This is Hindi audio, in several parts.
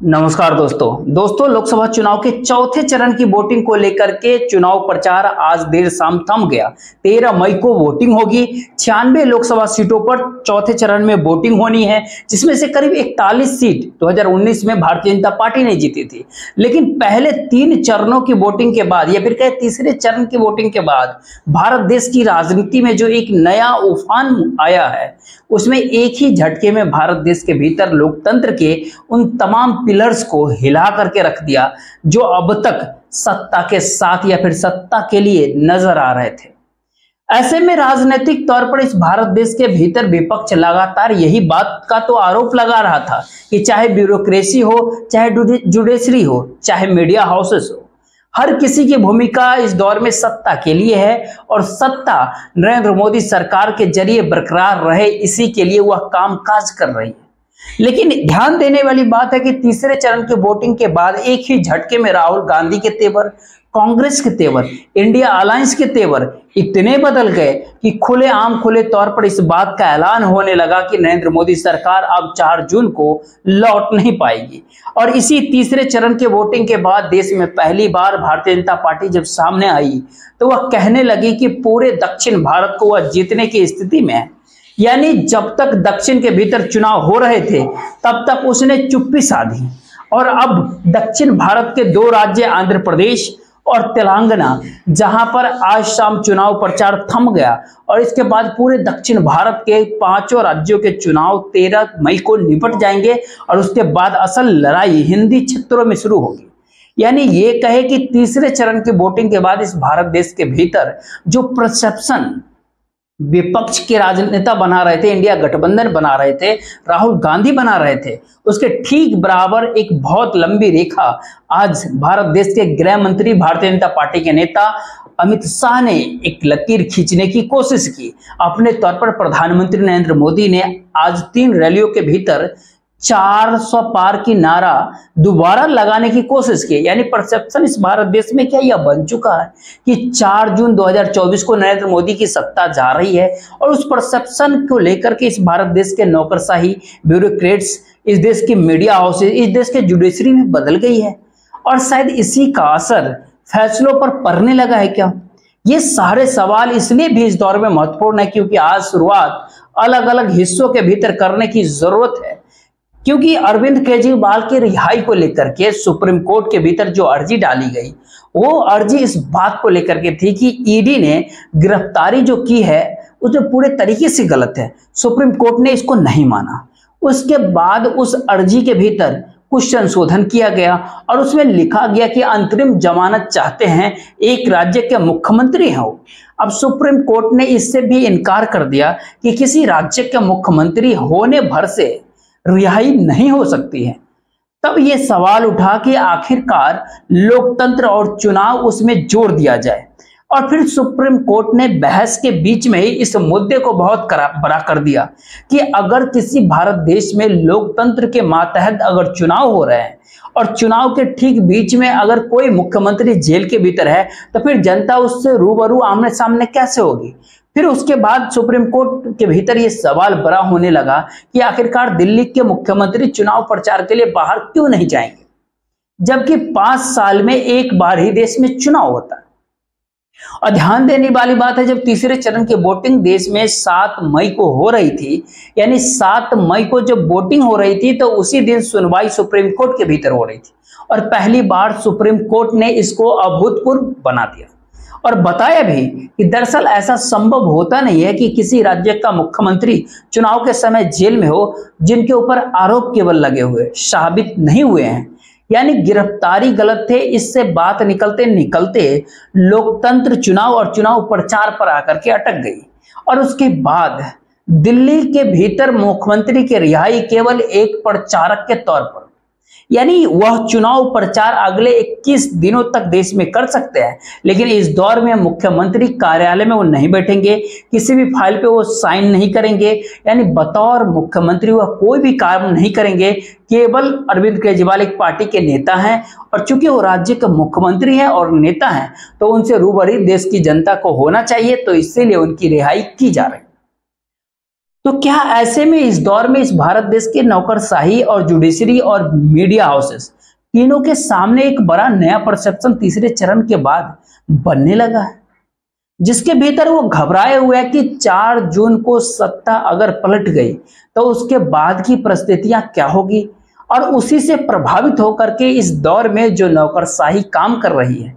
नमस्कार दोस्तों लोकसभा चुनाव के चौथे चरण की वोटिंग को लेकर के चुनाव प्रचार आज देर शाम थम गया। 13 मई को वोटिंग होगी। 96 लोकसभा सीटों पर चौथे चरण में वोटिंग होनी है, जिसमें से करीब 41 सीट 2019 में भारतीय जनता पार्टी ने जीती थी। लेकिन पहले 3 चरणों की वोटिंग के बाद या फिर कहे तीसरे चरण की वोटिंग के बाद भारत देश की राजनीति में जो एक नया उफान आया है, उसमें एक ही झटके में भारत देश के भीतर लोकतंत्र के उन तमाम पिलर्स को हिला करके रख दिया जो अब तक सत्ता के साथ या फिर सत्ता के लिए नजर आ रहे थे। ऐसे में राजनीतिक तौर पर इस भारत देश के भीतर विपक्ष लगातार यही बात का तो आरोप लगा रहा था कि चाहे ब्यूरोक्रेसी हो, चाहे जुडिशरी हो, चाहे मीडिया हाउसेस हो, हर किसी की भूमिका इस दौर में सत्ता के लिए है और सत्ता नरेंद्र मोदी सरकार के जरिए बरकरार रहे, इसी के लिए वह कामकाज कर रही है। लेकिन ध्यान देने वाली बात है कि तीसरे चरण की वोटिंग के बाद एक ही झटके में राहुल गांधी के तेवर, कांग्रेस के तेवर, इंडिया अलायंस के तेवर इतने बदल गए कि खुले तौर पर इस बात का ऐलान होने लगा कि नरेंद्र मोदी सरकार अब 4 जून को लौट नहीं पाएगी। और इसी तीसरे चरण के वोटिंग के बाद देश में पहली बार भारतीय जनता पार्टी जब सामने आई तो वह कहने लगी कि पूरे दक्षिण भारत को वह जीतने की स्थिति में है। यानी जब तक दक्षिण के भीतर चुनाव हो रहे थे तब तक उसने चुप्पी साधी, और अब दक्षिण भारत के 2 राज्य आंध्र प्रदेश और तेलंगाना, जहां पर आज शाम चुनाव प्रचार थम गया, और इसके बाद पूरे दक्षिण भारत के 5 राज्यों के चुनाव 13 मई को निपट जाएंगे और उसके बाद असल लड़ाई हिंदी क्षेत्रों में शुरू होगी। यानी ये कहे कि तीसरे चरण की वोटिंग के बाद इस भारत देश के भीतर जो परसेप्शन विपक्ष के राजनेता बना रहे थे, इंडिया गठबंधन बना रहे थे, राहुल गांधी बना रहे थे, उसके ठीक बराबर एक बहुत लंबी रेखा आज भारत देश के गृह मंत्री, भारतीय जनता पार्टी के नेता अमित शाह ने एक लकीर खींचने की कोशिश की। अपने तौर पर प्रधानमंत्री नरेंद्र मोदी ने आज 3 रैलियों के भीतर 400 पार की नारा दोबारा लगाने की कोशिश की। यानी परसेप्शन इस भारत देश में क्या यह बन चुका है कि 4 जून 2024 को नरेंद्र मोदी की सत्ता जा रही है, और उस परसेप्शन को लेकर के इस भारत देश के नौकरशाही, ब्यूरोक्रेट्स, इस देश की मीडिया हाउसेस, इस देश के जुडिशरी में बदल गई है, और शायद इसी का असर फैसलों पर पड़ने लगा है क्या? ये सारे सवाल इसलिए भी इस दौर में महत्वपूर्ण है क्योंकि आज शुरुआत अलग अलग हिस्सों के भीतर करने की जरूरत है। क्योंकि अरविंद केजरीवाल की रिहाई को लेकर के सुप्रीम कोर्ट के भीतर जो अर्जी डाली गई, वो अर्जी इस बात को लेकर के थी कि ईडी ने गिरफ्तारी जो की है उसमें पूरे तरीके से गलत है। सुप्रीम कोर्ट ने इसको नहीं माना। उसके बाद उस अर्जी के भीतर कुछ संशोधन किया गया और उसमें लिखा गया कि अंतरिम जमानत चाहते हैं एक राज्य के मुख्यमंत्री हो। अब सुप्रीम कोर्ट ने इससे भी इनकार कर दिया कि किसी राज्य के मुख्यमंत्री होने भर से रिहाई नहीं हो सकती है। तब ये सवाल उठा कि आखिरकार लोकतंत्र और चुनाव उसमें जोड़ दिया जाए, और फिर सुप्रीम कोर्ट ने बहस के बीच में ही इस मुद्दे को बहुत बड़ा कर दिया कि अगर किसी भारत देश में लोकतंत्र के मातहत अगर चुनाव हो रहे हैं और चुनाव के ठीक बीच में अगर कोई मुख्यमंत्री जेल के भीतर है तो फिर जनता उससे रूबरू आमने सामने कैसे होगी? फिर उसके बाद सुप्रीम कोर्ट के भीतर ये सवाल बड़ा होने लगा कि आखिरकार दिल्ली के मुख्यमंत्री चुनाव प्रचार के लिए बाहर क्यों नहीं जाएंगे, जबकि 5 साल में एक बार ही देश में चुनाव होता है। और ध्यान देने वाली बात है, जब तीसरे चरण की वोटिंग देश में 7 मई को हो रही थी, यानी 7 मई को जब वोटिंग हो रही थी तो उसी दिन सुनवाई सुप्रीम कोर्ट के भीतर हो रही थी, और पहली बार सुप्रीम कोर्ट ने इसको अभूतपूर्व बना दिया और बताया भी कि दरअसल ऐसा संभव होता नहीं है कि किसी राज्य का मुख्यमंत्री चुनाव के समय जेल में हो जिनके ऊपर आरोप केवल लगे हुए, साबित नहीं हुए हैं। यानी गिरफ्तारी गलत थे। इससे बात निकलते निकलते लोकतंत्र चुनाव और चुनाव प्रचार पर आकर के अटक गई, और उसके बाद दिल्ली के भीतर मुख्यमंत्री की रिहाई केवल एक प्रचारक के तौर पर, यानी वह चुनाव प्रचार अगले 21 दिनों तक देश में कर सकते हैं, लेकिन इस दौर में मुख्यमंत्री कार्यालय में वो नहीं बैठेंगे, किसी भी फाइल पे वो साइन नहीं करेंगे, यानी बतौर मुख्यमंत्री वह कोई भी काम नहीं करेंगे। केवल अरविंद केजरीवाल एक पार्टी के नेता हैं, और चूंकि वो राज्य के मुख्यमंत्री हैं और नेता हैं तो उनसे रूबरू देश की जनता को होना चाहिए, तो इसीलिए उनकी रिहाई की जा रही है। तो क्या ऐसे में इस दौर में इस भारत देश के नौकरशाही और जुडिशरी और मीडिया हाउसेस तीनों के सामने एक बड़ा नया परसेप्शन तीसरे चरण के बाद बनने लगा है, जिसके भीतर वो घबराए हुए है कि 4 जून को सत्ता अगर पलट गई तो उसके बाद की परिस्थितियां क्या होगी, और उसी से प्रभावित होकर के इस दौर में जो नौकरशाही काम कर रही है,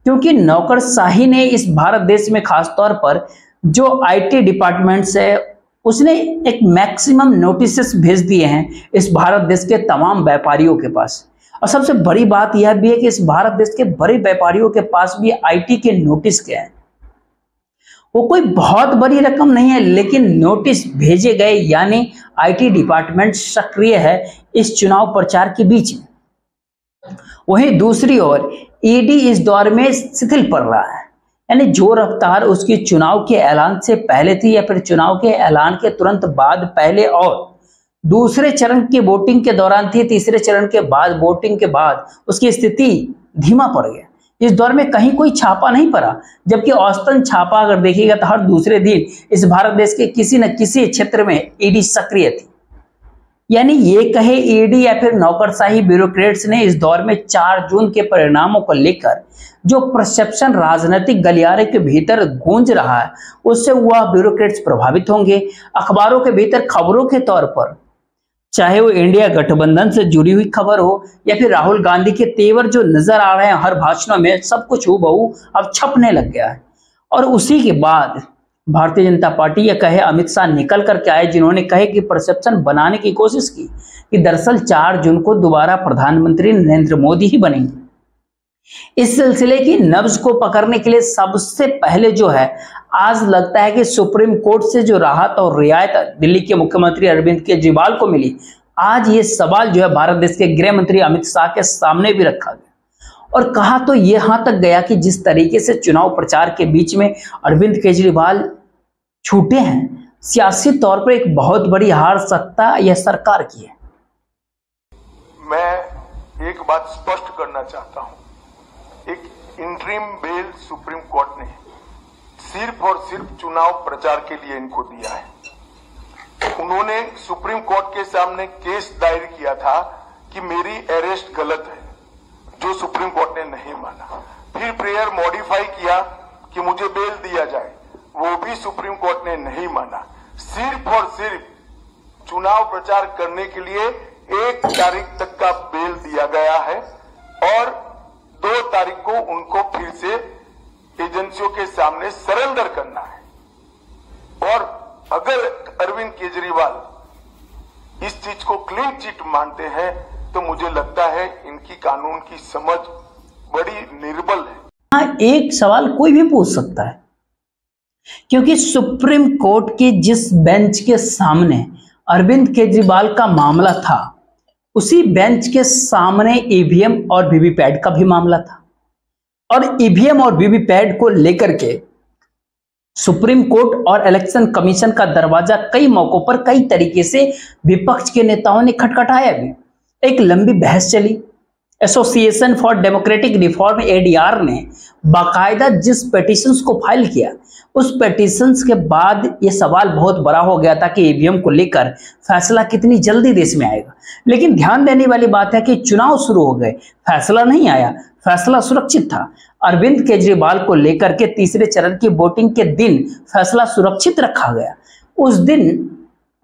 क्योंकि नौकरशाही ने इस भारत देश में खासतौर पर जो आईटी डिपार्टमेंट्स है उसने एक मैक्सिमम नोटिसेस भेज दिए हैं इस भारत देश के तमाम व्यापारियों के पास। और सबसे बड़ी बात यह भी है कि इस भारत देश के बड़े व्यापारियों के पास भी आईटी के नोटिस के हैं। वो कोई बहुत बड़ी रकम नहीं है, लेकिन नोटिस भेजे गए, यानी आईटी डिपार्टमेंट सक्रिय है इस चुनाव प्रचार के बीच में। वहीं दूसरी ओर ईडी इस दौर में शिथिल पड़ रहा है, यानी जो रफ्तार उसकी चुनाव के ऐलान से पहले थी या फिर चुनाव के ऐलान के तुरंत बाद पहले और दूसरे चरण की वोटिंग के दौरान थी, तीसरे चरण के बाद वोटिंग के बाद उसकी स्थिति धीमा पड़ गया। इस दौर में कहीं कोई छापा नहीं पड़ा, जबकि औसतन छापा अगर देखिएगा तो हर दूसरे दिन इस भारत देश के किसी न किसी क्षेत्र में ईडी सक्रिय थी। यानी ये कहे ईडी या फिर नौकरशाही ब्यूरोक्रेट्स ने इस दौर में 4 जून के परिणामों को लेकर जो परसेप्शन राजनीतिक गलियारे के भीतर गूंज रहा है उससे वह ब्यूरोक्रेट्स प्रभावित होंगे। अखबारों के भीतर खबरों के तौर पर, चाहे वो इंडिया गठबंधन से जुड़ी हुई खबर हो या फिर राहुल गांधी के तेवर जो नजर आ रहे हैं हर भाषणों में, सब कुछ हूबहू अब छपने लग गया है। और उसी के बाद भारतीय जनता पार्टी या कहे अमित शाह निकल करके आए, जिन्होंने कहे कि परसेप्शन बनाने की कोशिश की कि दरअसल 4 जून को दोबारा प्रधानमंत्री नरेंद्र मोदी ही बनेंगे। इस सिलसिले की नब्ज को पकड़ने के लिए सबसे पहले जो है, आज लगता है कि सुप्रीम कोर्ट से जो राहत और रियायत दिल्ली के मुख्यमंत्री अरविंद केजरीवाल को मिली, आज ये सवाल जो है भारत देश के गृह मंत्री अमित शाह के सामने भी रखा गया। और कहा तो यहां तक गया कि जिस तरीके से चुनाव प्रचार के बीच में अरविंद केजरीवाल छूटे हैं, सियासी तौर पर एक बहुत बड़ी हार सत्ता या सरकार की है। मैं एक बात स्पष्ट करना चाहता हूं, एक इंटरिम बेल सुप्रीम कोर्ट ने सिर्फ और सिर्फ चुनाव प्रचार के लिए इनको दिया है। उन्होंने सुप्रीम कोर्ट के सामने केस दायर किया था कि मेरी अरेस्ट गलत है, जो सुप्रीम कोर्ट ने नहीं माना। फिर प्रेयर मॉडिफाई किया कि मुझे बेल दिया जाए, वो भी सुप्रीम कोर्ट ने नहीं माना। सिर्फ और सिर्फ चुनाव प्रचार करने के लिए 1 तारीख तक का बेल दिया गया है और 2 तारीख को उनको फिर से एजेंसियों के सामने सरेंडर करना है। और अगर अरविंद केजरीवाल इस चीज को क्लीन चिट मानते हैं तो मुझे लगता है इनकी कानून की समझ बड़ी निर्बल है। हाँ, एक सवाल कोई भी पूछ सकता है, क्योंकि सुप्रीम कोर्ट के जिस बेंच के सामने अरविंद केजरीवाल का मामला था, उसी बेंच के सामने ईवीएम और वीवीपैट का भी मामला था। और ईवीएम और वीवीपैट को लेकर के सुप्रीम कोर्ट और इलेक्शन कमीशन का दरवाजा कई मौकों पर कई तरीके से विपक्ष के नेताओं ने खटखटाया भी। एक लंबी बहस चली। Association for democratic reform ADR ने बाकायदा जिस पेटिशंस को फाइल किया, उस पेटिशंस के बाद ये सवाल बहुत बड़ा हो गया था कि ईवीएम को लेकर फैसला कितनी जल्दी देश में आएगा। लेकिन ध्यान देने वाली बात है कि चुनाव शुरू हो गए, फैसला नहीं आया, फैसला सुरक्षित था। अरविंद केजरीवाल को लेकर के तीसरे चरण की वोटिंग के दिन फैसला सुरक्षित रखा गया। उस दिन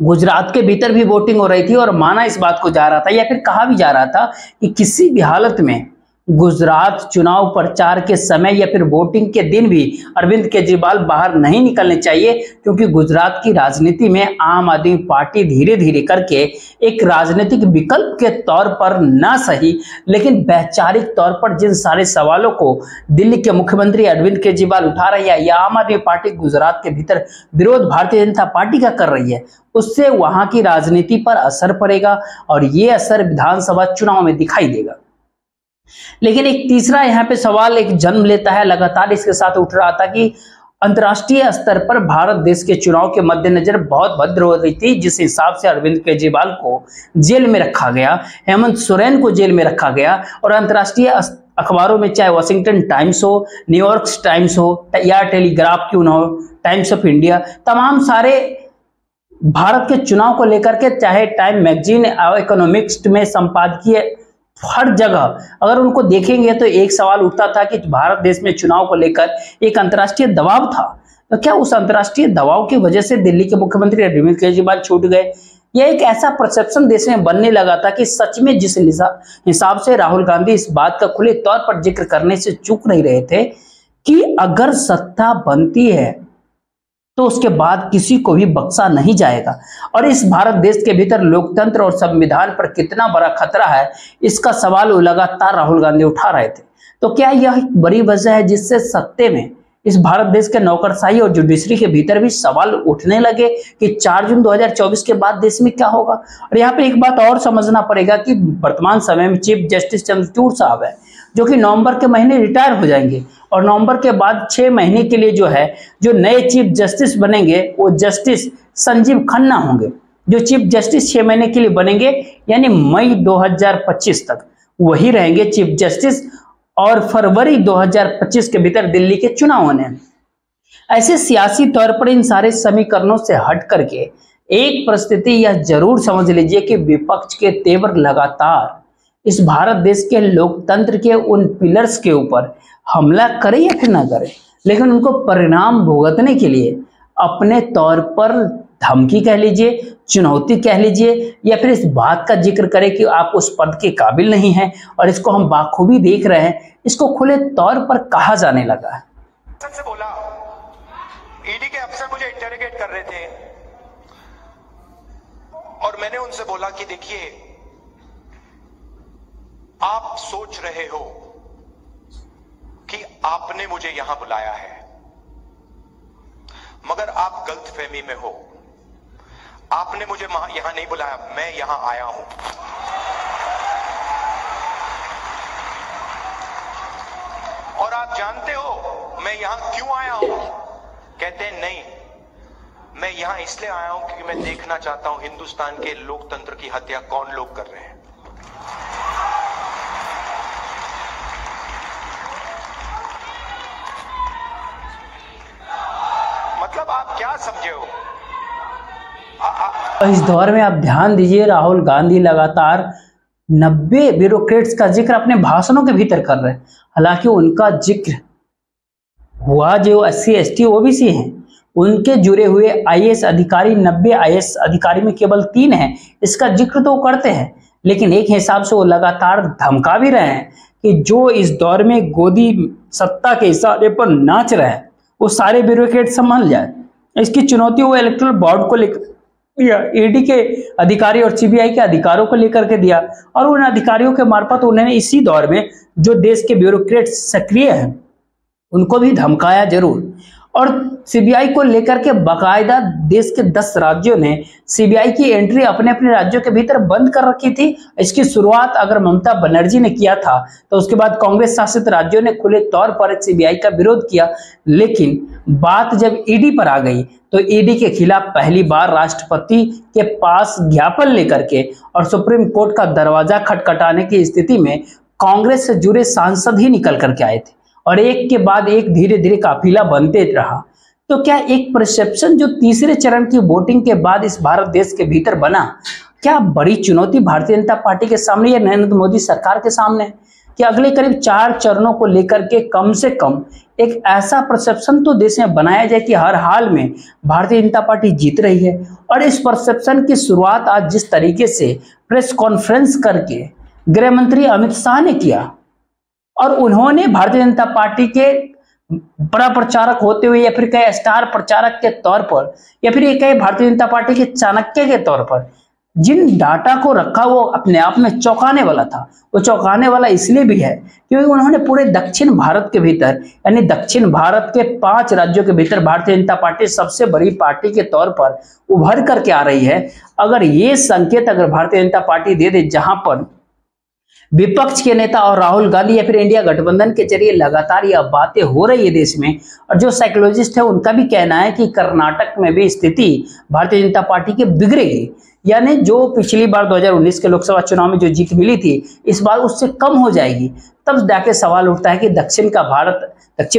गुजरात के भीतर भी वोटिंग हो रही थी और माना इस बात को जा रहा था या फिर कहा भी जा रहा था कि किसी भी हालत में गुजरात चुनाव प्रचार के समय या फिर वोटिंग के दिन भी अरविंद केजरीवाल बाहर नहीं निकलने चाहिए, क्योंकि गुजरात की राजनीति में आम आदमी पार्टी धीरे धीरे करके एक राजनीतिक विकल्प के तौर पर ना सही लेकिन वैचारिक तौर पर जिन सारे सवालों को दिल्ली के मुख्यमंत्री अरविंद केजरीवाल उठा रही है या आम आदमी पार्टी गुजरात के भीतर विरोध भारतीय जनता पार्टी का कर रही है, उससे वहां की राजनीति पर असर पड़ेगा और ये असर विधानसभा चुनाव में दिखाई देगा। लेकिन एक तीसरा यहाँ पे सवाल एक जन्म लेता है, लगातार इसके साथ उठ रहा था कि अंतर्राष्ट्रीय स्तर पर भारत देश के चुनाव के मद्देनजर बहुत भद्र हो रही थी, जिस हिसाब से अरविंद केजरीवाल को जेल में रखा गया, हेमंत सोरेन को जेल में रखा गया और अंतर्राष्ट्रीय अखबारों में चाहे वॉशिंगटन टाइम्स हो, न्यूयॉर्क टाइम्स हो या टेलीग्राफ क्यों ना हो, टाइम्स ऑफ इंडिया, तमाम सारे भारत के चुनाव को लेकर के चाहे टाइम मैगजीन और इकोनॉमिक्स में संपादकीय हर जगह अगर उनको देखेंगे तो एक सवाल उठता था कि भारत देश में चुनाव को लेकर एक अंतर्राष्ट्रीय दबाव था, तो क्या उस अंतर्राष्ट्रीय दबाव की वजह से दिल्ली के मुख्यमंत्री अरविंद केजरीवाल छूट गए? यह एक ऐसा परसेप्शन देश में बनने लगा था कि सच में जिस हिसाब से राहुल गांधी इस बात का खुले तौर पर जिक्र करने से चूक नहीं रहे थे कि अगर सत्ता बनती है तो उसके बाद किसी को भी बख्शा नहीं जाएगा, और इस भारत देश के भीतर लोकतंत्र और संविधान पर कितना बड़ा खतरा है इसका सवाल वो लगातार राहुल गांधी उठा रहे थे। तो क्या यह एक बड़ी वजह है जिससे सत्ते में इस भारत देश के नौकरशाही और जुडिशरी के भीतर भी सवाल उठने लगे कि 4 जून 2024 के बाद देश में क्या होगा? और यहाँ पे एक बात और समझना पड़ेगा कि वर्तमान समय में चीफ जस्टिस चंद्रचूड़ साहब है जो कि नवंबर के महीने रिटायर हो जाएंगे, और नवंबर के बाद 6 महीने के लिए जो नए चीफ जस्टिस बनेंगे वो जस्टिस संजीव खन्ना होंगे, जो चीफ जस्टिस 6 महीने के लिए बनेंगे, यानी मई 2025 तक वही रहेंगे चीफ जस्टिस, और फरवरी 2025 के भीतर दिल्ली के चुनाव होने हैं। ऐसे सियासी तौर पर इन सारे समीकरणों से हट करके एक परिस्थिति यह जरूर समझ लीजिए कि विपक्ष के तेवर लगातार इस भारत देश के लोकतंत्र के उन पिलर्स के ऊपर हमला करे या फिर ना करे, लेकिन उनको परिणाम भुगतने के लिए अपने तौर पर धमकी कह लीजिए, चुनौती कह लीजिए, या फिर इस बात का जिक्र करें कि आप उस पद के काबिल नहीं हैं, और इसको हम बाखूबी देख रहे हैं, इसको खुले तौर पर कहा जाने लगा है। से बोला, ईडी के अफसर मुझे इंटरोगेट कर रहे थे और मैंने उनसे बोला कि देखिए, आप सोच रहे हो कि आपने मुझे यहां बुलाया है, मगर आप गलतफहमी में हो। आपने मुझे यहां नहीं बुलाया, मैं यहां आया हूं। और आप जानते हो मैं यहां क्यों आया हूं? कहते हैं नहीं, मैं यहां इसलिए आया हूं क्योंकि मैं देखना चाहता हूं हिंदुस्तान के लोकतंत्र की हत्या कौन लोग कर रहे हैं। मतलब आप क्या समझे हो? इस दौर में आप ध्यान दीजिए, राहुल गांधी लगातार 90 ब्यूरोक्रेट्स का जिक्र अपने भाषणों के भीतर कर रहे हैं। हालांकि उनका जिक्र हुआ जो SC ST OBC हैं, उनके जुड़े हुए IAS अधिकारी 90 IAS अधिकारी में केवल 3 हैं, इसका जिक्र तो वो करते हैं, लेकिन एक हिसाब से वो लगातार धमका भी रहे हैं कि जो इस दौर में गोदी सत्ता के इशारे पर नाच रहे हैं वो सारे ब्यूरोक्रेट संभाल जाए। इसकी चुनौती वो इलेक्टोरल बोर्ड को लेकर दिया, ED के अधिकारी और CBI के अधिकारों को लेकर के दिया, और उन अधिकारियों के मार्फत उन्होंने इसी दौर में जो देश के ब्यूरोक्रेट सक्रिय हैं उनको भी धमकाया जरूर। और CBI को लेकर के बाकायदा देश के 10 राज्यों ने CBI की एंट्री अपने अपने राज्यों के भीतर बंद कर रखी थी। इसकी शुरुआत अगर ममता बनर्जी ने किया था तो उसके बाद कांग्रेस शासित राज्यों ने खुले तौर पर CBI का विरोध किया, लेकिन बात जब ED पर आ गई तो ED के खिलाफ पहली बार राष्ट्रपति के पास ज्ञापन लेकर के और सुप्रीम कोर्ट का दरवाजा खटखटाने की स्थिति में कांग्रेस से जुड़े सांसद ही निकल करके आए थे, और एक के बाद एक धीरे धीरे काफिला बनते रहा। तो क्या एक परसेप्शन जो तीसरे चरण की वोटिंग के बाद इस भारत देश के भीतर बना, क्या बड़ी चुनौती भारतीय जनता पार्टी के सामने या नरेंद्र मोदी सरकार के सामने है कि अगले करीब 4 चरणों को लेकर के कम से कम एक ऐसा परसेप्शन तो देश में बनाया जाए कि हर हाल में भारतीय जनता पार्टी जीत रही है। और इस परसेप्शन की शुरुआत आज जिस तरीके से प्रेस कॉन्फ्रेंस करके गृह मंत्री अमित शाह ने किया, और उन्होंने भारतीय जनता पार्टी के बड़ा प्रचारक होते हुए या फिर कहे स्टार प्रचारक के तौर पर या फिर ये कहे भारतीय जनता पार्टी के चाणक्य के तौर पर जिन डाटा को रखा वो अपने आप में चौंकाने वाला था। वो चौंकाने वाला इसलिए भी है क्योंकि उन्होंने पूरे दक्षिण भारत के भीतर यानी दक्षिण भारत के 5 राज्यों के भीतर भारतीय जनता पार्टी सबसे बड़ी पार्टी के तौर पर उभर करके आ रही है। अगर ये संकेत अगर भारतीय जनता पार्टी दे दे, जहां पर विपक्ष के नेता और राहुल गांधी या फिर इंडिया गठबंधन के जरिए लगातार यह बातें हो रही है देश में, और जो साइकोलॉजिस्ट है उनका भी कहना है कि कर्नाटक में भी स्थिति भारतीय जनता पार्टी की बिगड़ेगी, यानी जो पिछली बार 2019 के लोकसभा चुनाव में जो जीत मिली थी इस बार उससे कम हो जाएगी। तब जाके सवाल उठता है कि दक्षिण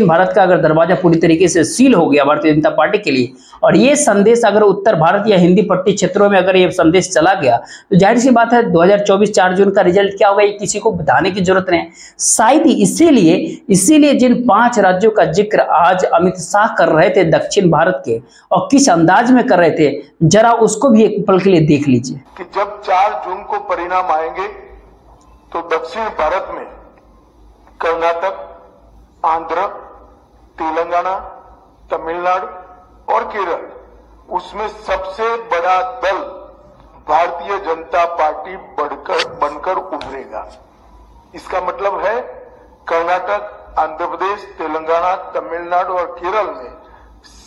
भारत का अगर दरवाजा पूरी तरीके से सील हो गया भारतीय जनता पार्टी के लिए, और ये संदेश अगर उत्तर भारत या हिंदी पट्टी क्षेत्रों में अगर ये संदेश चला गया, तो जाहिर सी बात है 2024 4 जून का रिजल्ट क्या होगा ये किसी को बताने की जरूरत नहीं है। शायद इसीलिए जिन 5 राज्यों का जिक्र आज अमित शाह कर रहे थे दक्षिण भारत के, और किस अंदाज में कर रहे थे, जरा उसको भी एक पल के लिए देख लीजिए कि जब 4 जून को परिणाम आएंगे तो दक्षिण भारत में कर्नाटक, आंध्र, तेलंगाना, तमिलनाडु और केरल, उसमें सबसे बड़ा दल भारतीय जनता पार्टी बनकर उभरेगा। इसका मतलब है कर्नाटक, आंध्र प्रदेश, तेलंगाना, तमिलनाडु और केरल में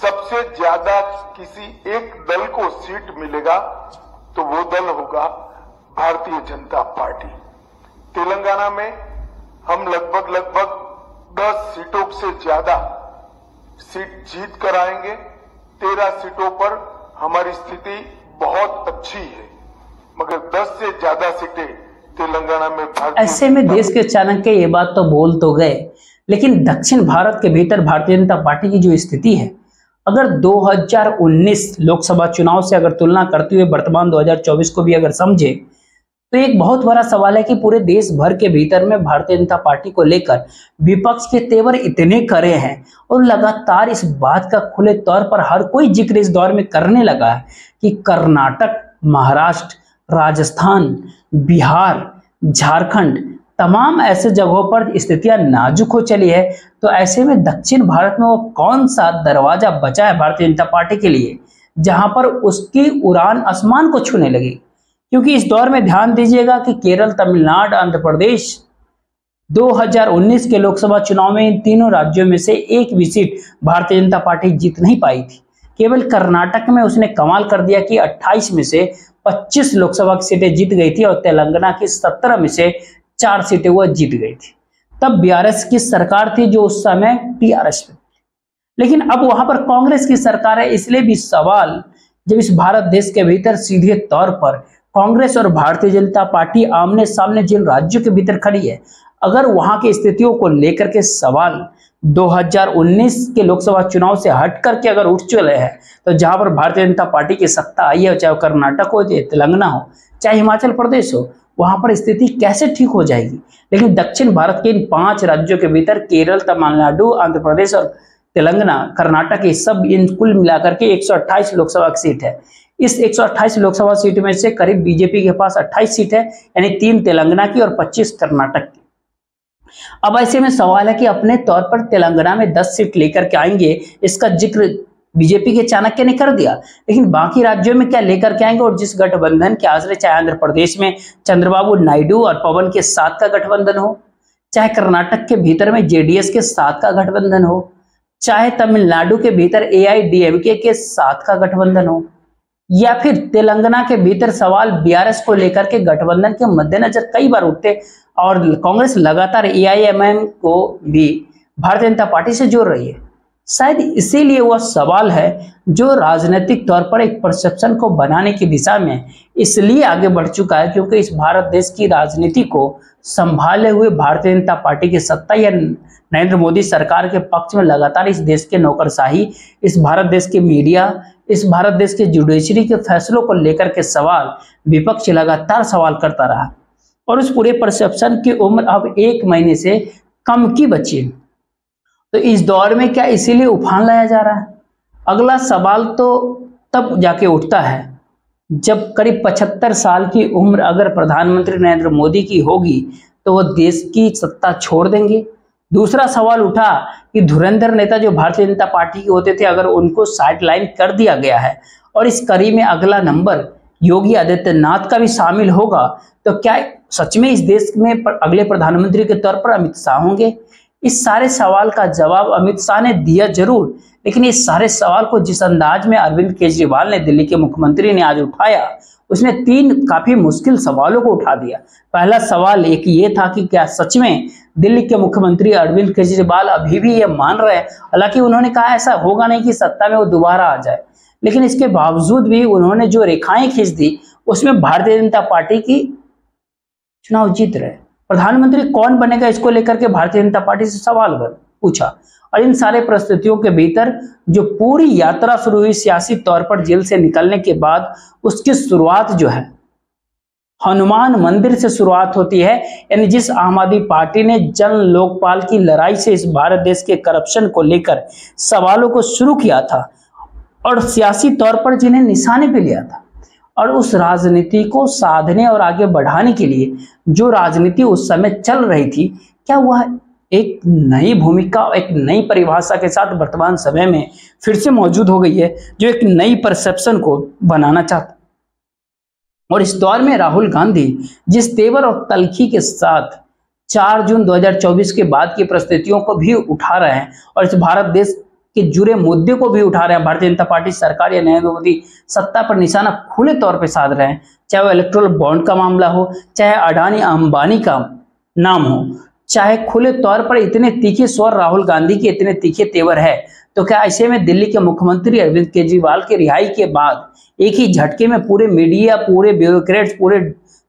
सबसे ज्यादा किसी एक दल को सीट मिलेगा तो वो दल होगा भारतीय जनता पार्टी। तेलंगाना में हम लगभग 10 सीटों से ज्यादा सीट जीत कर आएंगे। 13 सीटों पर हमारी स्थिति बहुत अच्छी है, मगर 10 से ज्यादा सीटें तेलंगाना में ऐसे में देश के चाणक्य ये बात तो बोल तो गए, लेकिन दक्षिण भारत के भीतर भारतीय जनता पार्टी की जो स्थिति है, अगर 2019 लोकसभा चुनाव से अगर तुलना करते हुए वर्तमान 2024 को भी अगर समझे, तो एक बहुत बड़ा सवाल है कि पूरे देश भर के भीतर में भारतीय जनता पार्टी को लेकर विपक्ष के तेवर इतने कड़े हैं और लगातार इस बात का खुले तौर पर हर कोई जिक्र इस दौर में करने लगा है कि कर्नाटक, महाराष्ट्र, राजस्थान, बिहार, झारखंड, तमाम ऐसे जगहों पर स्थितियां नाजुक हो चली है। तो ऐसे में दक्षिण भारत में वो कौन सा दरवाजा बचा है भारतीय जनता पार्टी के लिए जहां पर उसकी उड़ान आसमान को छूने लगी? क्योंकि इस दौर में ध्यान दीजिएगा कि केरल, तमिलनाडु, आंध्र प्रदेश 2019 के लोकसभा चुनाव में इन तीनों राज्यों में से एक भी सीट भारतीय जनता पार्टी जीत नहीं पाई थी। केवल कर्नाटक में उसने कमाल कर दिया कि 28 में से 25 लोकसभा की सीटें जीत गई थी और तेलंगाना की 17 में से 4 सीटें वह जीत गई थी। तब बीआरएस की सरकार थी जो उस समय टीआरएस में, लेकिन अब वहां पर कांग्रेस की सरकार है। इसलिए भी सवाल जब इस भारत देश के भीतर सीधे तौर पर कांग्रेस और भारतीय जनता पार्टी आमने सामने जिन राज्यों के भीतर खड़ी है, अगर वहां की स्थितियों को लेकर के सवाल 2019 के लोकसभा चुनाव से हट करके अगर उठ चले हैं, तो जहां पर भारतीय जनता पार्टी की सत्ता आई है, चाहे कर्नाटक हो, चाहे तेलंगाना हो, चाहे हिमाचल प्रदेश हो, वहां पर स्थिति कैसे ठीक हो जाएगी? लेकिन दक्षिण भारत के इन 5 राज्यों के भीतर केरल, तमिलनाडु, आंध्र प्रदेश और तेलंगाना, कर्नाटक, ये सब इन कुल मिलाकर के 128 लोकसभा की सीट है। इस 128 लोकसभा सीट में से करीब बीजेपी के पास 28 सीट है, यानी 3 तेलंगाना की और 25 कर्नाटक की। अब ऐसे में सवाल है कि अपने तौर पर तेलंगाना में 10 सीट लेकर के आएंगे, इसका जिक्र बीजेपी के चाणक्य ने कर दिया, लेकिन बाकी राज्यों में क्या लेकर के आएंगे? और जिस गठबंधन के आश्रय, चाहे आंध्र प्रदेश में चंद्रबाबू नायडू और पवन के साथ का गठबंधन हो, चाहे कर्नाटक के भीतर में जेडीएस के साथ का गठबंधन हो, चाहे तमिलनाडु के भीतर एआईडीएमके के साथ का गठबंधन हो, या फिर तेलंगाना के भीतर सवाल बीआरएस को लेकर के गठबंधन के मद्देनजर कई बार उठते और कांग्रेस लगातार एआईएमएम को भी भारतीय जनता पार्टी से जोड़ रही है। शायद इसीलिए वह सवाल है जो राजनीतिक तौर पर एक परसेप्शन को बनाने की दिशा में इसलिए आगे बढ़ चुका है क्योंकि इस भारत देश की राजनीति को संभाले हुए भारतीय जनता पार्टी की सत्ता या नरेंद्र मोदी सरकार के पक्ष में लगातार इस देश के नौकरशाही, इस भारत देश के मीडिया, इस भारत देश के जुडिशरी के फैसलों को लेकर के सवाल विपक्ष लगातार सवाल करता रहा और उस पूरे परसेप्शन की उम्र अब 1 महीने से कम की बची। तो इस दौर में क्या इसीलिए उफान लाया जा रहा है? अगला सवाल तो तब जाके उठता है जब करीब 75 साल की उम्र अगर प्रधानमंत्री नरेंद्र मोदी की होगी तो वह देश की सत्ता छोड़ देंगे। दूसरा सवाल उठा कि धुरंधर नेता जो भारतीय जनता पार्टी के होते थे, अगर उनको साइडलाइन कर दिया गया है और इस कड़ी में अगला नंबर योगी आदित्यनाथ का भी शामिल होगा, तो क्या सच में इस देश में अगले प्रधानमंत्री के तौर पर अमित शाह होंगे? इस सारे सवाल का जवाब अमित शाह ने दिया जरूर, लेकिन इस सारे सवाल को जिस अंदाज में अरविंद केजरीवाल ने, दिल्ली के मुख्यमंत्री ने आज उठाया, उसने 3 काफी मुश्किल सवालों को उठा दिया। पहला सवाल एक ये था कि क्या सच में दिल्ली के मुख्यमंत्री अरविंद केजरीवाल अभी भी ये मान रहे हैं, हालांकि उन्होंने कहा ऐसा होगा नहीं कि सत्ता में वो दोबारा आ जाए, लेकिन इसके बावजूद भी उन्होंने जो रेखाएं खींच दी उसमें भारतीय जनता पार्टी की चुनाव जीत रहे। प्रधानमंत्री कौन बनेगा, इसको लेकर के भारतीय जनता पार्टी से सवाल पूछा। और इन सारे परिस्थितियों के भीतर जो पूरी यात्रा शुरू हुई सियासी तौर पर जेल से निकलने के बाद, उसकी शुरुआत जो है हनुमान मंदिर से शुरुआत होती है। यानी जिस आम आदमी पार्टी ने जन लोकपाल की लड़ाई से इस भारत देश के करप्शन को लेकर सवालों को शुरू किया था और सियासी तौर पर जिन्हें निशाने पे लिया था, और उस राजनीति को साधने और आगे बढ़ाने के लिए जो राजनीति उस समय चल रही थी, क्या वह एक नई भूमिका, एक नई परिभाषा के साथ वर्तमान समय में फिर से मौजूद हो गई है, जो एक नई परसेप्शन को बनाना चाहता। और इस दौर में राहुल गांधी जिस तेवर और तलखी के साथ 4 जून 2024 के बाद की परिस्थितियों को भी उठा रहे हैं और इस भारत देश के जुड़े मुद्दे को भी उठा रहे हैं, भारतीय जनता पार्टी सरकार या नरेंद्र मोदी सत्ता पर निशाना खुले तौर पे साध रहे हैं, चाहे वो इलेक्ट्रल बॉन्ड का मामला हो, चाहे अडानी अंबानी का नाम हो, चाहे खुले तौर पर इतने तीखे स्वर राहुल गांधी के इतने तीखे तेवर है, तो क्या ऐसे में दिल्ली के मुख्यमंत्री अरविंद केजरीवाल के रिहाई के बाद एक ही झटके में पूरे मीडिया, पूरे ब्यूरोक्रेट्स, पूरे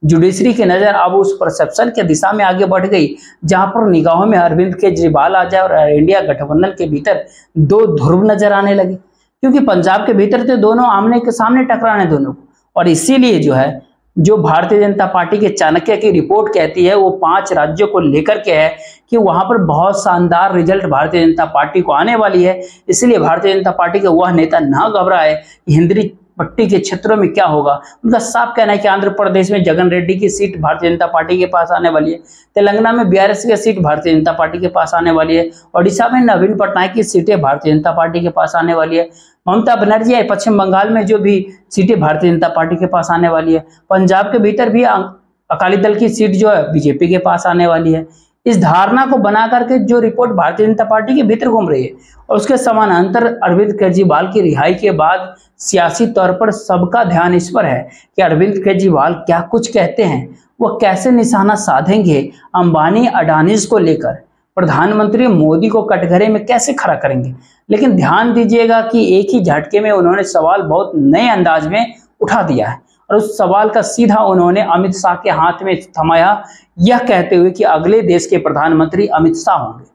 जुडिशरी की नजर अब उस परसेप्शन के दिशा में आगे बढ़ गई, जहां पर निगाहों में अरविंद केजरीवाल आ जाए और इंडिया गठबंधन के भीतर 2 ध्रुव नजर आने लगे, क्योंकि पंजाब के भीतर तो दोनों आमने के सामने टकराने दोनों को। और इसीलिए जो है, जो भारतीय जनता पार्टी के चाणक्य की रिपोर्ट कहती है वो 5 राज्यों को लेकर के है कि वहां पर बहुत शानदार रिजल्ट भारतीय जनता पार्टी को आने वाली है। इसलिए भारतीय जनता पार्टी के वह नेता ना घबराए कि हिंदरी पट्टी के क्षेत्रों में क्या होगा। उनका साफ कहना है कि आंध्र प्रदेश में जगन रेड्डी की सीट भारतीय जनता पार्टी के पास आने वाली है, तेलंगाना में बीआरएस की सीट भारतीय जनता पार्टी के पास आने वाली है, ओडिशा में नवीन पटनायक की सीटें भारतीय जनता पार्टी के पास आने वाली है, ममता बनर्जी है पश्चिम बंगाल में जो भी सीटें भारतीय जनता पार्टी के पास आने वाली है, पंजाब के भीतर भी अकाली दल की सीट जो है बीजेपी के पास आने वाली है। इस धारणा को बना करके जो रिपोर्ट भारतीय जनता पार्टी के भीतर घूम रही है, और उसके समानांतर अरविंद केजरीवाल की रिहाई के बाद सियासी तौर पर सबका ध्यान इस पर है कि अरविंद केजरीवाल क्या कुछ कहते हैं, वो कैसे निशाना साधेंगे अंबानी अडानीज को लेकर, प्रधानमंत्री मोदी को कटघरे में कैसे खड़ा करेंगे। लेकिन ध्यान दीजिएगा कि एक ही झटके में उन्होंने सवाल बहुत नए अंदाज में उठा दिया है, और उस सवाल का सीधा उन्होंने अमित शाह के हाथ में थमाया, यह कहते हुए कि अगले देश के प्रधानमंत्री अमित शाह होंगे।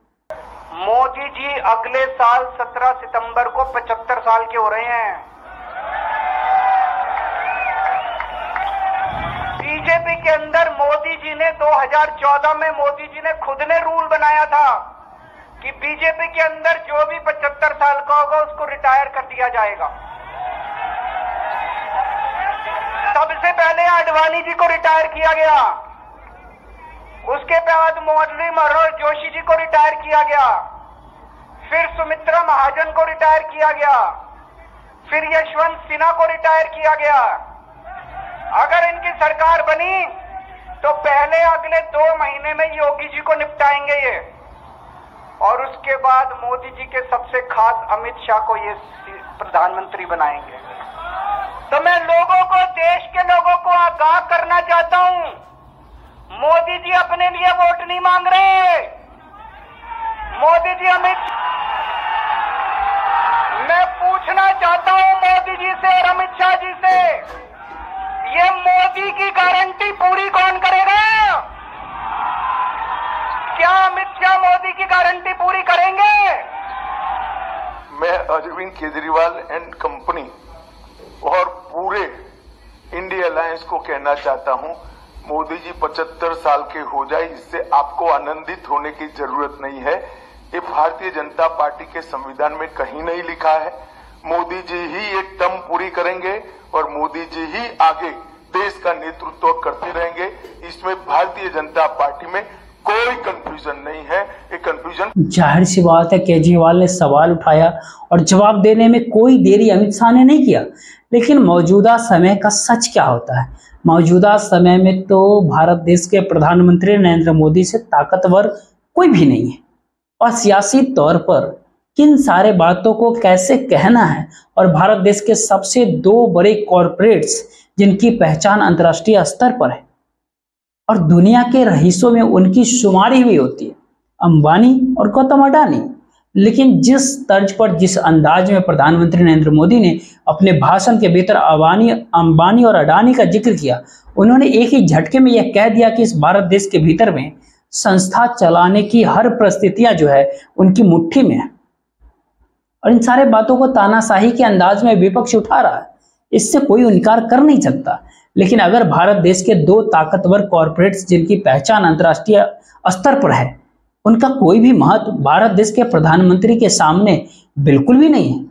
मोदी जी अगले साल 17 सितंबर को 75 साल के हो रहे हैं। बीजेपी के अंदर मोदी जी ने 2014 में मोदी जी ने खुद ने रूल बनाया था कि बीजेपी के अंदर जो भी 75 साल का होगा उसको रिटायर कर दिया जाएगा। सबसे पहले आडवाणी जी को रिटायर किया गया, उसके बाद मुरली मनोहर जोशी जी को रिटायर किया गया, फिर सुमित्रा महाजन को रिटायर किया गया, फिर यशवंत सिन्हा को रिटायर किया गया। अगर इनकी सरकार बनी तो पहले अगले 2 महीने में योगी जी को निपटाएंगे ये, और उसके बाद मोदी जी के सबसे खास अमित शाह को ये प्रधानमंत्री बनाएंगे। तो मैं लोगों को, देश के लोगों को आगाह करना चाहता हूं, मोदी जी अपने लिए वोट नहीं मांग रहे। मोदी जी मैं पूछना चाहता हूं मोदी जी से और अमित शाह जी से, ये मोदी की गारंटी पूरी कौन करेगा? क्या अमित शाह मोदी की गारंटी पूरी करेंगे? मैं अरविंद केजरीवाल एंड कंपनी और पूरे इंडिया अलायंस को कहना चाहता हूं, मोदी जी 75 साल के हो जाए, इससे आपको आनंदित होने की जरूरत नहीं है। ये भारतीय जनता पार्टी के संविधान में कहीं नहीं लिखा है। मोदी जी ही ये टर्म पूरी करेंगे और मोदी जी ही आगे देश का नेतृत्व करते रहेंगे। इसमें भारतीय जनता पार्टी में कोई कंफ्यूजन नहीं है। ये कंफ्यूजन जाहिर सी बात है, केजरीवाल ने सवाल उठाया और जवाब देने में कोई देरी अमित शाह ने नहीं किया। लेकिन मौजूदा समय का सच क्या होता है? मौजूदा समय में तो भारत देश के प्रधानमंत्री नरेंद्र मोदी से ताकतवर कोई भी नहीं है, और सियासी तौर पर किन सारे बातों को कैसे कहना है, और भारत देश के सबसे 2 बड़े कॉरपोरेट्स जिनकी पहचान अंतर्राष्ट्रीय स्तर पर है और दुनिया के रईसों में उनकी शुमारी भी होती है, अंबानी और गौतम अडानी, लेकिन जिस तर्ज पर, जिस अंदाज में प्रधानमंत्री नरेंद्र मोदी ने अपने भाषण के भीतर अंबानी और अडानी का जिक्र किया, उन्होंने एक ही झटके में यह कह दिया कि इस भारत देश के भीतर में संस्था चलाने की हर परिस्थितियां जो है उनकी मुट्ठी में है। और इन सारे बातों को तानाशाही के अंदाज में विपक्ष उठा रहा है, इससे कोई इनकार कर नहीं सकता। लेकिन अगर भारत देश के दो ताकतवर कॉरपोरेट्स जिनकी पहचान अंतर्राष्ट्रीय स्तर पर है, उनका कोई भी महत्व भारत देश के प्रधानमंत्री के सामने बिल्कुल भी नहीं है,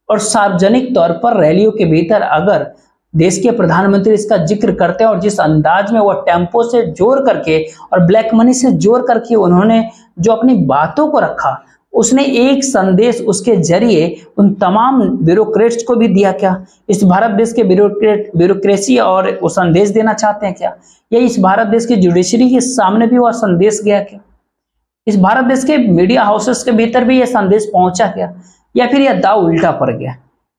और सार्वजनिक तौर पर रैलियों के भीतर अगर देश के प्रधानमंत्री इसका जिक्र करते हैं और जिस अंदाज में वह टेम्पो से जोड़ करके और ब्लैक मनी से जोड़ करके उन्होंने जो अपनी बातों को रखा, उसने एक संदेश उसके जरिए उन तमाम ब्यूरोक्रेट्स को भी दिया क्या? इस भारत देश के ब्यूरोक्रेसी और वो संदेश देना चाहते हैं क्या? या इस भारत देश की जुडिशरी के सामने भी वह संदेश गया क्या? इस भारत देश के मीडिया हाउसेस के भीतर भी यह संदेश पहुंचा क्या, या फिर यह दाव उल्टा पड़ गया?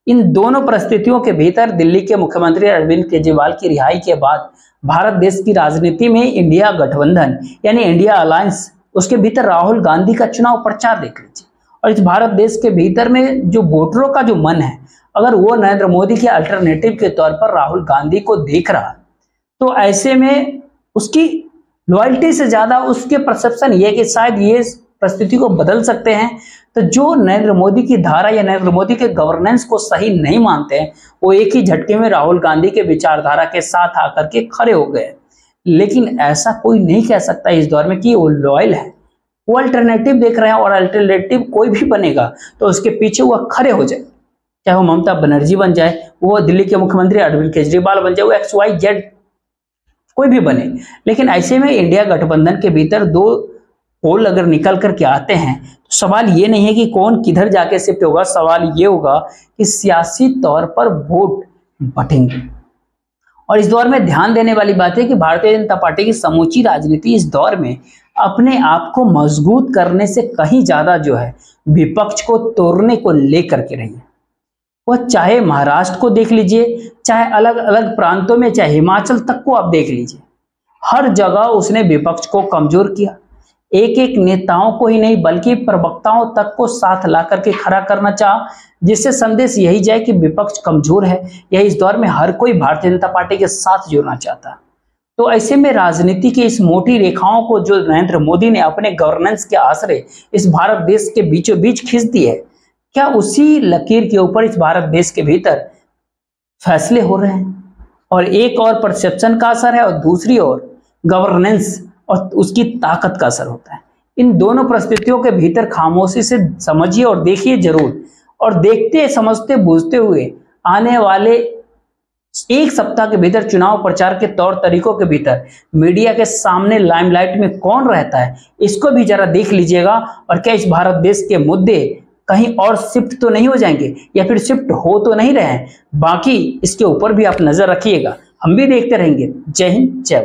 इन दोनों परिस्थितियों के भीतर दिल्ली के मुख्यमंत्री अरविंद केजरीवाल की रिहाई के बाद भारत देश की राजनीति में इंडिया गठबंधन यानी इंडिया अलायंस, उसके भीतर राहुल गांधी का चुनाव प्रचार देख लीजिए। और इस भारत देश के भीतर में जो वोटरों का जो मन है, अगर वो नरेंद्र मोदी के अल्टरनेटिव के तौर पर राहुल गांधी को देख रहा, तो ऐसे में उसकी लॉयल्टी से ज्यादा उसके परसेप्शन ये कि शायद ये परिस्थिति को बदल सकते हैं। तो जो नरेंद्र मोदी की धारा या नरेंद्र मोदी के गवर्नेंस को सही नहीं मानते हैं, वो एक ही झटके में राहुल गांधी के विचारधारा के साथ आकर के खड़े हो गए। लेकिन ऐसा कोई नहीं कह सकता इस दौर में कि वो लॉयल है, वो अल्टरनेटिव देख रहे हैं, और अल्टरनेटिव कोई भी बनेगा तो उसके पीछे वह खड़े हो जाए, चाहे वो ममता बनर्जी बन जाए, वो दिल्ली के मुख्यमंत्री अरविंद केजरीवाल बन जाए, वो XYZ कोई भी बने। लेकिन ऐसे में इंडिया गठबंधन के भीतर दो पोल अगर निकल करके आते हैं, तो सवाल ये नहीं है कि कौन किधर जाके शिफ्ट होगा, सवाल ये होगा कि सियासी तौर पर वोट बटेंगे। और इस दौर में ध्यान देने वाली बात है कि भारतीय जनता पार्टी की समूची राजनीति इस दौर में अपने आप को मजबूत करने से कहीं ज्यादा जो है विपक्ष को तोड़ने को लेकर के रही है। वह चाहे महाराष्ट्र को देख लीजिए, चाहे अलग अलग प्रांतों में, चाहे हिमाचल तक को आप देख लीजिए, हर जगह उसने विपक्ष को कमजोर किया। एक एक नेताओं को ही नहीं बल्कि प्रवक्ताओं तक को साथ ला करके खड़ा करना चाहा, जिससे संदेश यही जाए कि विपक्ष कमजोर है। यह इस दौर में हर कोई भारतीय जनता पार्टी के साथ जुड़ना चाहता है। तो ऐसे में राजनीति की इस मोटी रेखाओं को जो नरेंद्र मोदी ने अपने गवर्नेंस के आसरे इस भारत देश के बीचों बीच खींच दी है, क्या उसी लकीर के ऊपर इस भारत देश के भीतर फैसले हो रहे हैं? और एक और परसेप्शन का असर है और दूसरी ओर गवर्नेंस और उसकी ताकत का असर होता है। इन दोनों परिस्थितियों के भीतर खामोशी से समझिए और देखिए जरूर, और देखते समझते बूझते हुए आने वाले एक सप्ताह के भीतर चुनाव प्रचार के तौर तरीकों के भीतर मीडिया के सामने लाइमलाइट में कौन रहता है, इसको भी जरा देख लीजिएगा। और क्या इस भारत देश के मुद्दे कहीं और शिफ्ट तो नहीं हो जाएंगे, या फिर शिफ्ट हो तो नहीं रहे हैं? बाकी इसके ऊपर भी आप नजर रखिएगा, हम भी देखते रहेंगे। जय हिंद, जय भारत।